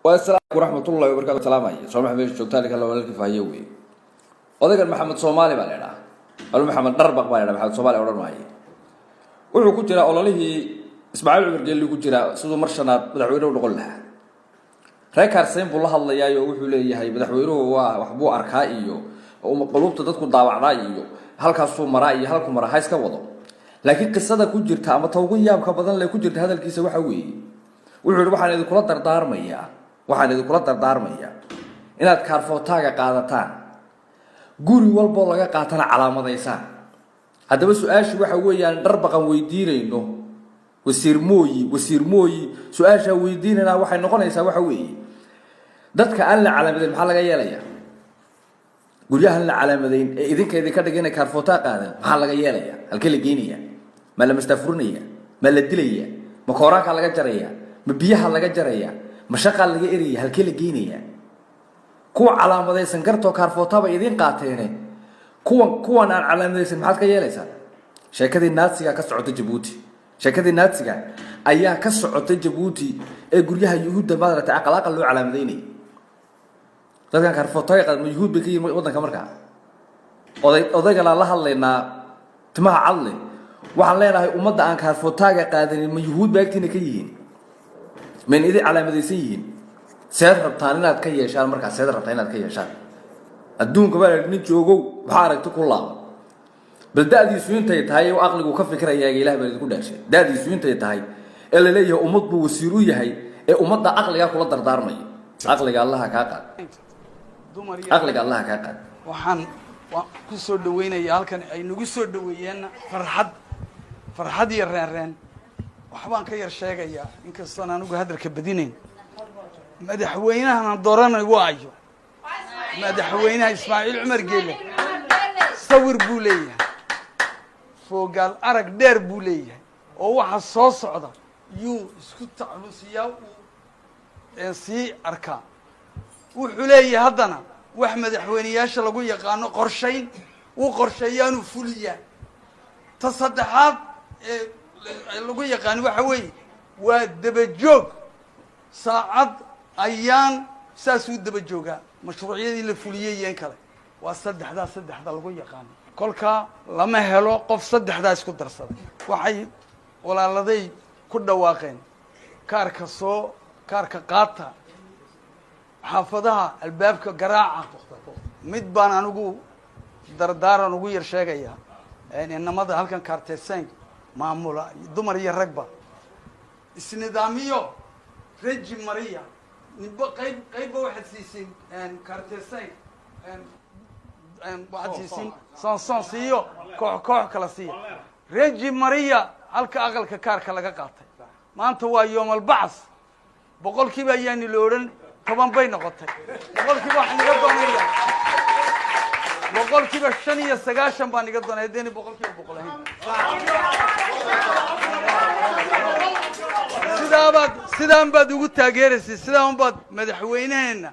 والسلام ورحمة الله وبركاته. السلام عليكم. سلام محمد شوكتالي كلا ولا كفاية وذاك محمد صومالي بالنا. قالوا محمد دربق بالنا محمد صومالي أوران معي. وحنا كتير أولا له إسماعيل عمر قال لي كتير سيدو مرشنا بدعويره ونقول لها. رأيك أرسين بالله الله يا وحولي هاي بدعويره وحبو أركائيو وقلوب تدخل ضاوع رأيو. هل كاسو مرائي هل كم مرا هاي سكوضو. لكن قصة كتير تام توقيا بكبدان لا كتير هذا الكيس وحوي. وحنا وحنا إذا كلا دردار ميا. waxaan idin kula dardaarmayaa inaad kaarfootaaga qaadataan guri walba laga qaatana calaamadaysaan hadaba su'aashu waxa weeyaan darbaqan weydiinayno wasiir mooyi su'aasha weydiinana waxay noqonaysaa waxa weeye dadka aan la calaamadeyn maxaa laga yeelayaa guryaha la calaamadeyn ee idinka ka dhigana kaarfootaa qaadan maxaa laga yeelayaa halkee la geenayaa ma la mastafurnaya ma la dilaya ma kooraanka laga jaraya ma biyaha laga jaraya مشاقة اللي يري هالكل جينية كو علامة ذي سنكرتو كارفوتا بيدين قاتينه كو أنا علامة ذي سمحات كياليسا شركة الناتسية كسرعة جيبوتي شركة الناتسية أيها كسرعة جيبوتي يقوليها يهود ما تعقل أقل له علامة ذيني لكن كارفوتا يقدر يهود بكي وضع كمركع وضع قال الله اللي إن تمها علي وعلينا هاي أمضى عن كارفوتا قادرين من يهود بيكتين كيين من إذا على مدرسين سيد ربطان لا تكيّ شان مركز سيد ربطان لا تكيّ شان الدون كبار نيجوجو بحارك تقول الله بالدادي سوين تيتهاي وأقلق وكفر كرا يا جيله برد كل شيء دادي سوين تيتهاي إلا ليه أمض بوسيروي هاي أمض أقلق كل دردار مي أقلق الله كاقد أقلق الله كاقد وحن كسر دوينا يالكن أي نقصر دوينا فرحد يرن waxbaan ka yar sheegaya inkastoo aan ugu hadalka badinayn madaxweynaha doorana waayo madaxweynaha Ismaaciil Cumar Geele sawir buu leeyahay foogal arag dheer buu leeyahay oo waxa soo socda yuu isku taclusiyaa ee si arka wuxuu leeyahay haddana wax madaxweynayaasha lagu yaqaan qorshayn uu qorsheeyaan fuliya tasaddexaad lagu yaqaan waxa weey waa daba joog saacad ayaan saasuu daba jooga mashruucyadii la fuliyay kale waa saddexda lagu yaqaan kolka lama helo qof saddexda isku darsaday waxay walaaladay ku dhawaaqeen kaarka qaata xaafadaha albaabka garaaca mid baan anigu dardaaran ugu yar sheegaya inamada halkan kaarteysan maamula dumar iyo ragba isnidaamiyo reji mariya ninba qayb waxa siisin kaarteysan waxa siisin sansiyo koox kala siiyo reji mariya halka aqalka kaarka laga qaatay maanta waa yoomal bacas boqolkiiba ayaan ilooran 10 bay noqotay boqolkiiba wax naga doonaya boqolkiiba 95 baan naga doonay hadii boqolkiiba boqol ahayn sidaan baad ugu taageeraysid sidaan baad madaxweynaheena